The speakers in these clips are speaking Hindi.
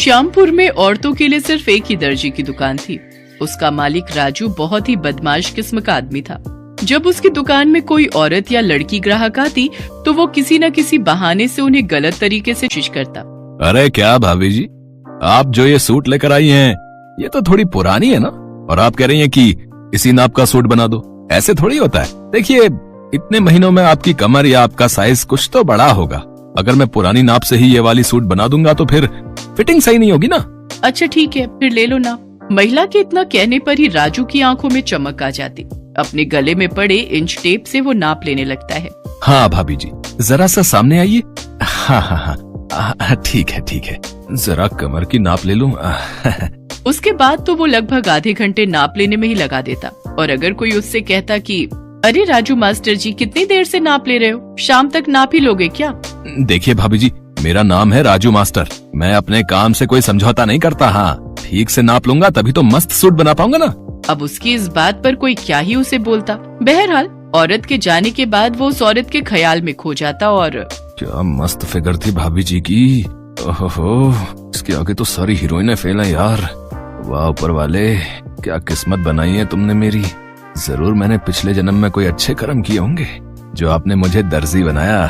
श्यामपुर में औरतों के लिए सिर्फ एक ही दर्जी की दुकान थी। उसका मालिक राजू बहुत ही बदमाश किस्म का आदमी था। जब उसकी दुकान में कोई औरत या लड़की ग्राहक आती तो वो किसी न किसी बहाने से उन्हें गलत तरीके से कोशिश करता। अरे क्या भाभी जी, आप जो ये सूट लेकर आई हैं, ये तो थोड़ी पुरानी है ना, और आप कह रही हैं कि इसी नाप का सूट बना दो। ऐसे थोड़ी होता है। देखिए, इतने महीनों में आपकी कमर या आपका साइज कुछ तो बड़ा होगा। अगर मैं पुरानी नाप से ही ये वाली सूट बना दूंगा तो फिर फिटिंग सही नहीं होगी ना। अच्छा ठीक है, फिर ले लो ना। महिला के इतना कहने पर ही राजू की आंखों में चमक आ जाती। अपने गले में पड़े इंच टेप से वो नाप लेने लगता है। हाँ भाभी जी, जरा सा सामने आइए। हाँ हाँ हाँ, ठीक है, जरा कमर की नाप ले लूं। उसके बाद तो वो लगभग आधे घंटे नाप लेने में ही लगा देता। और अगर कोई उससे कहता कि अरे राजू मास्टर जी, कितनी देर से नाप ले रहे हो, शाम तक नाप ही लोगे क्या? देखिए भाभी जी, मेरा नाम है राजू मास्टर। मैं अपने काम से कोई समझौता नहीं करता। हाँ, ठीक से नाप लूंगा तभी तो मस्त सूट बना पाऊंगा ना। अब उसकी इस बात पर कोई क्या ही उसे बोलता। बहरहाल औरत के जाने के बाद वो उस औरत के ख्याल में खो जाता। और क्या मस्त फिगर थी भाभी जी की। ओहो, इसके आगे तो सारी हीरोइनें फेल हैं यार। वाह ऊपर वाले, क्या किस्मत बनाई है तुमने मेरी। जरूर मैंने पिछले जन्म में कोई अच्छे कर्म किए होंगे जो आपने मुझे दर्जी बनाया।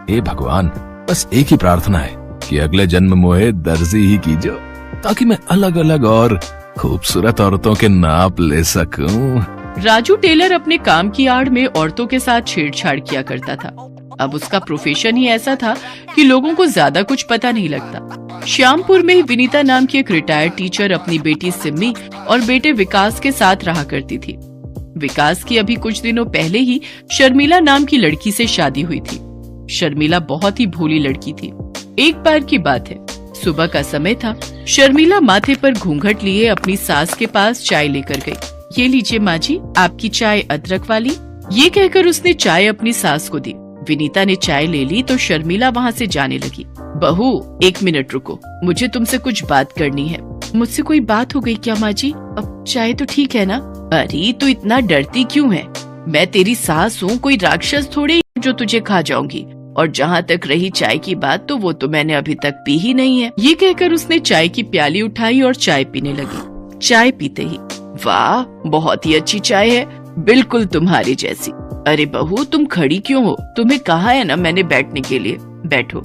हे भगवान, बस एक ही प्रार्थना है कि अगले जन्म मुझे दर्जी ही कीजिए, ताकि मैं अलग अलग और खूबसूरत औरतों के नाप ले सकूं। राजू टेलर अपने काम की आड़ में औरतों के साथ छेड़छाड़ किया करता था। अब उसका प्रोफेशन ही ऐसा था कि लोगों को ज्यादा कुछ पता नहीं लगता। श्यामपुर में ही विनीता नाम की एक रिटायर्ड टीचर अपनी बेटी सिम्मी और बेटे विकास के साथ रहा करती थी। विकास की अभी कुछ दिनों पहले ही शर्मिला नाम की लड़की से शादी हुई थी। शर्मिला बहुत ही भोली लड़की थी। एक बार की बात है, सुबह का समय था। शर्मिला माथे पर घूंघट लिए अपनी सास के पास चाय लेकर गई। ये लीजिए माँ जी, आपकी चाय अदरक वाली। ये कहकर उसने चाय अपनी सास को दी। विनीता ने चाय ले ली तो शर्मिला वहाँ से जाने लगी। बहू, एक मिनट रुको, मुझे तुमसे कुछ बात करनी है। मुझसे कोई बात हो गई क्या माँ जी? अब चाय तो ठीक है ना? अरे तो इतना डरती क्यों है? मैं तेरी सास हूँ, कोई राक्षस थोड़ी जो तुझे खा जाऊंगी। और जहाँ तक रही चाय की बात, तो वो तो मैंने अभी तक पी ही नहीं है। ये कहकर उसने चाय की प्याली उठाई और चाय पीने लगी। चाय पीते ही, वाह बहुत ही अच्छी चाय है, बिल्कुल तुम्हारी जैसी। अरे बहू, तुम खड़ी क्यों हो? तुम्हें कहा है ना मैंने बैठने के लिए, बैठो।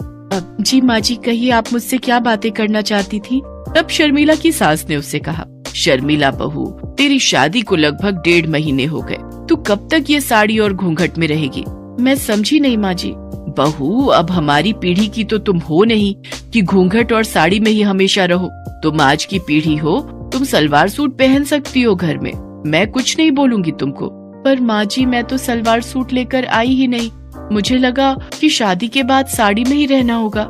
जी माँ जी, कहिए आप मुझसे क्या बातें करना चाहती थी? तब शर्मिला की सास ने उससे कहा, शर्मिला बहू, तेरी शादी को लगभग 1.5 महीने हो गए। तू कब तक ये साड़ी और घूंघट में रहेगी? मैं समझी नहीं माँ जी। बहू, अब हमारी पीढ़ी की तो तुम हो नहीं कि घूंघट और साड़ी में ही हमेशा रहो। तुम आज की पीढ़ी हो, तुम सलवार सूट पहन सकती हो घर में, मैं कुछ नहीं बोलूंगी तुमको। पर माँ जी, मैं तो सलवार सूट लेकर आई ही नहीं, मुझे लगा कि शादी के बाद साड़ी में ही रहना होगा।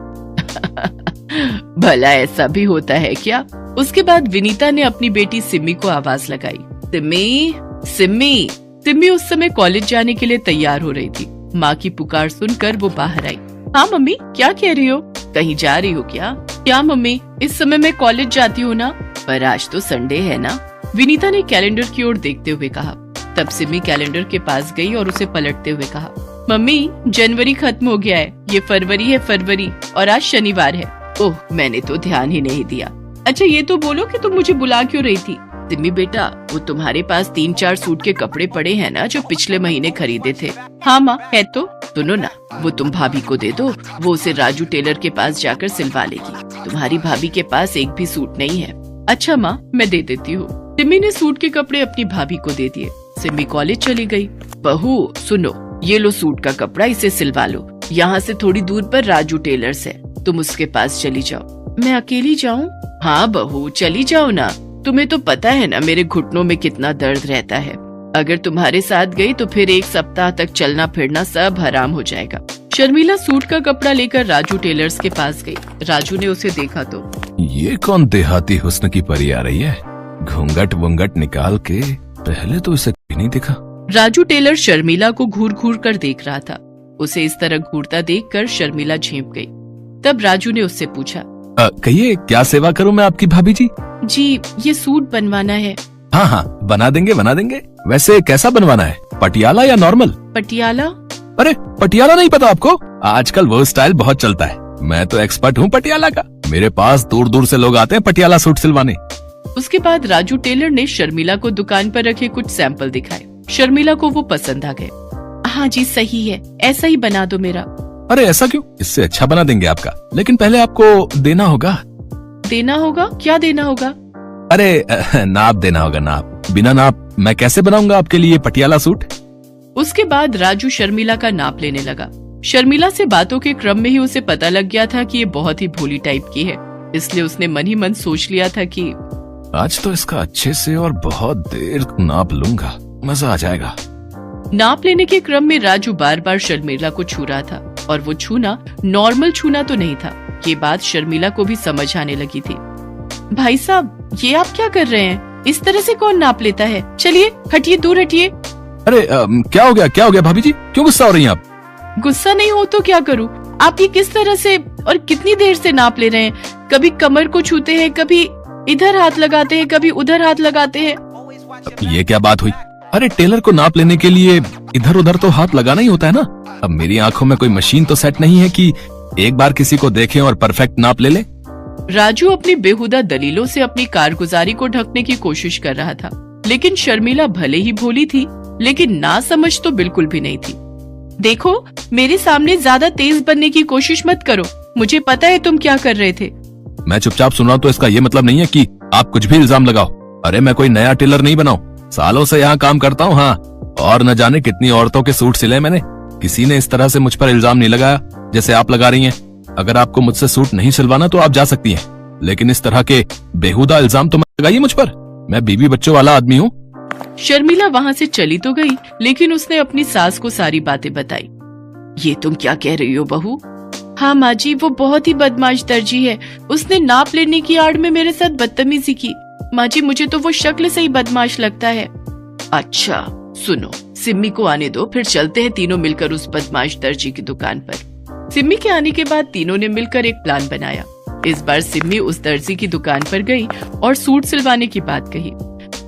भला ऐसा भी होता है क्या? उसके बाद विनीता ने अपनी बेटी सिम्मी को आवाज लगाई, सिम्मी, सिम्मी। सिम्मी उस समय कॉलेज जाने के लिए तैयार हो रही थी। माँ की पुकार सुनकर वो बाहर आई। हाँ मम्मी, क्या कह रही हो? कहीं जा रही हो क्या? क्या मम्मी, इस समय मैं कॉलेज जाती हूँ ना, पर आज तो संडे है ना। विनीता ने कैलेंडर की ओर देखते हुए कहा। तब सिम्मी कैलेंडर के पास गई और उसे पलटते हुए कहा, मम्मी, जनवरी खत्म हो गया है, ये फरवरी है, फरवरी, और आज शनिवार है। ओह, मैंने तो ध्यान ही नहीं दिया। अच्छा ये तो बोलो कि तुम मुझे बुला क्यों रही थी? सिम्मी बेटा, वो तुम्हारे पास 3-4 सूट के कपड़े पड़े हैं ना, जो पिछले महीने खरीदे थे। हाँ माँ, है तो। सुनो ना, वो तुम भाभी को दे दो, वो उसे राजू टेलर के पास जाकर सिलवा लेगी। तुम्हारी भाभी के पास एक भी सूट नहीं है। अच्छा माँ, मैं दे देती हूँ। सिम्मी ने सूट के कपड़े अपनी भाभी को दे दिए। सिम्मी कॉलेज चली गई। बहू सुनो, ये लो सूट का कपड़ा, इसे सिलवा लो। यहाँ से थोड़ी दूर पर राजू टेलर्स है, तुम उसके पास चली जाओ। मैं अकेली जाऊँ? हाँ बहू, चली जाओ ना। तुम्हें तो पता है ना मेरे घुटनों में कितना दर्द रहता है। अगर तुम्हारे साथ गई तो फिर 1 सप्ताह तक चलना फिरना सब हराम हो जाएगा। शर्मिला सूट का कपड़ा लेकर राजू टेलर्स के पास गई। राजू ने उसे देखा तो, ये कौन देहाती हुस्न की परी आ रही है? घूंघट वुंघट निकाल के, पहले तो इसे नहीं देखा। राजू टेलर शर्मिला को घूर घूर कर देख रहा था। उसे इस तरह घूरता देखकर शर्मिला झेंप गई। तब राजू ने उससे पूछा, कहिए क्या सेवा करूं मैं आपकी भाभी जी? जी, ये सूट बनवाना है। हाँ हाँ, बना देंगे बना देंगे। वैसे कैसा बनवाना है, पटियाला या नॉर्मल? पटियाला। अरे पटियाला नहीं पता आपको? आजकल वो स्टाइल बहुत चलता है। मैं तो एक्सपर्ट हूँ पटियाला का। मेरे पास दूर दूर से लोग आते हैं पटियाला सूट सिलवाने। उसके बाद राजू टेलर ने शर्मिला को दुकान पर रखे कुछ सैंपल दिखाए। शर्मिला को वो पसंद आ गए। हाँ जी सही है, ऐसा ही बना दो मेरा। अरे ऐसा क्यों, इससे अच्छा बना देंगे आपका, लेकिन पहले आपको देना होगा। देना होगा? क्या देना होगा? अरे नाप देना होगा, नाप। बिना नाप मैं कैसे बनाऊंगा आपके लिए पटियाला सूट। उसके बाद राजू शर्मिला का नाप लेने लगा। शर्मिला से बातों के क्रम में ही उसे पता लग गया था कि ये बहुत ही भोली टाइप की है, इसलिए उसने मन ही मन सोच लिया था कि आज तो इसका अच्छे से और बहुत देर नाप लूंगा, मजा आ जाएगा। नाप लेने के क्रम में राजू बार बार शर्मिला को छू रहा था, और वो छूना नॉर्मल छूना तो नहीं था। ये बात शर्मिला को भी समझ आने लगी थी। भाई साहब, ये आप क्या कर रहे हैं? इस तरह से कौन नाप लेता है? चलिए हटिए, दूर हटिए। अरे क्या हो गया भाभी जी, क्यों गुस्सा हो रही हैं आप? गुस्सा नहीं हो तो क्या करूं? आप ये किस तरह से और कितनी देर से नाप ले रहे हैं? कभी कमर को छूते हैं, कभी इधर हाथ लगाते हैं, कभी उधर हाथ लगाते हैं। ये क्या बात हुई? अरे टेलर को नाप लेने के लिए इधर उधर तो हाथ लगाना ही होता है ना। अब मेरी आंखों में कोई मशीन तो सेट नहीं है कि एक बार किसी को देखें और परफेक्ट नाप ले ले। राजू अपनी बेहुदा दलीलों से अपनी कारगुजारी को ढकने की कोशिश कर रहा था, लेकिन शर्मिला भले ही भोली थी, लेकिन ना समझ तो बिल्कुल भी नहीं थी। देखो, मेरे सामने ज्यादा तेज बनने की कोशिश मत करो, मुझे पता है तुम क्या कर रहे थे। मैं चुपचाप सुन रहा हूँ तो इसका ये मतलब नहीं है कि आप कुछ भी इल्जाम लगाओ। अरे मैं कोई नया टेलर नहीं बनाऊं, सालों से यहाँ काम करता हूँ। हाँ, और न जाने कितनी औरतों के सूट सिले मैंने, किसी ने इस तरह से मुझ पर इल्जाम नहीं लगाया जैसे आप लगा रही हैं। अगर आपको मुझसे सूट नहीं सिलवाना तो आप जा सकती हैं, लेकिन इस तरह के बेहुदा इल्जाम तो मत लगाइए मुझ पर। मैं बीवी बच्चों वाला आदमी हूँ। शर्मिला वहाँ से चली तो गई, लेकिन उसने अपनी सास को सारी बातें बताई। ये तुम क्या कह रही हो बहू? हाँ माँ जी, वो बहुत ही बदमाश दर्जी है, उसने नाप लेने की आड़ में मेरे साथ बदतमीजी की। माँ जी, मुझे तो वो शक्ल से ही बदमाश लगता है। अच्छा सुनो, सिम्मी को आने दो, फिर चलते हैं तीनों मिलकर उस बदमाश दर्जी की दुकान पर। सिम्मी के आने के बाद तीनों ने मिलकर एक प्लान बनाया। इस बार सिम्मी उस दर्जी की दुकान पर गई और सूट सिलवाने की बात कही।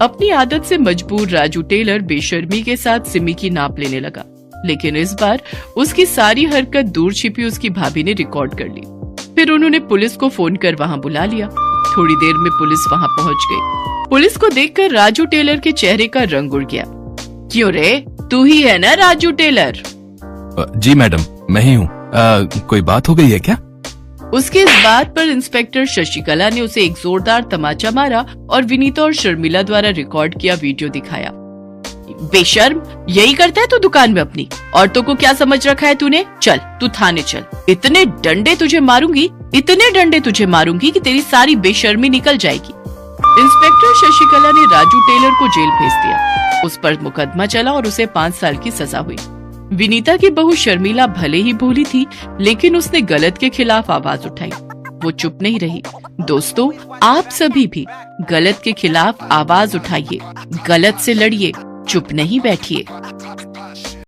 अपनी आदत से मजबूर राजू टेलर बेशर्मी के साथ सिम्मी की नाप लेने लगा, लेकिन इस बार उसकी सारी हरकत दूर छिपी उसकी भाभी ने रिकॉर्ड कर ली। फिर उन्होंने पुलिस को फोन कर वहाँ बुला लिया। थोड़ी देर में पुलिस वहाँ पहुँच गई। पुलिस को देखकर राजू टेलर के चेहरे का रंग उड़ गया। क्यों रे, तू ही है ना राजू टेलर? जी मैडम, मैं ही हूँ। कोई बात हो गई है क्या? उसके इस बात पर इंस्पेक्टर शशिकला ने उसे एक जोरदार तमाचा मारा और विनीता और शर्मिला द्वारा रिकॉर्ड किया वीडियो दिखाया। बेशर्म, यही करता है तू दुकान में अपनी? औरतों को क्या समझ रखा है तूने? चल तू थाने चल, इतने डंडे तुझे मारूंगी, इतने डंडे तुझे मारूंगी कि तेरी सारी बेशर्मी निकल जाएगी। इंस्पेक्टर शशिकला ने राजू टेलर को जेल भेज दिया। उस पर मुकदमा चला और उसे 5 साल की सजा हुई। विनीता की बहू शर्मिला भले ही भोली थी, लेकिन उसने गलत के खिलाफ आवाज उठाई। वो चुप नहीं रही। दोस्तों, आप सभी भी गलत के खिलाफ आवाज उठाइए, गलत से लड़िए, चुप नहीं बैठिए।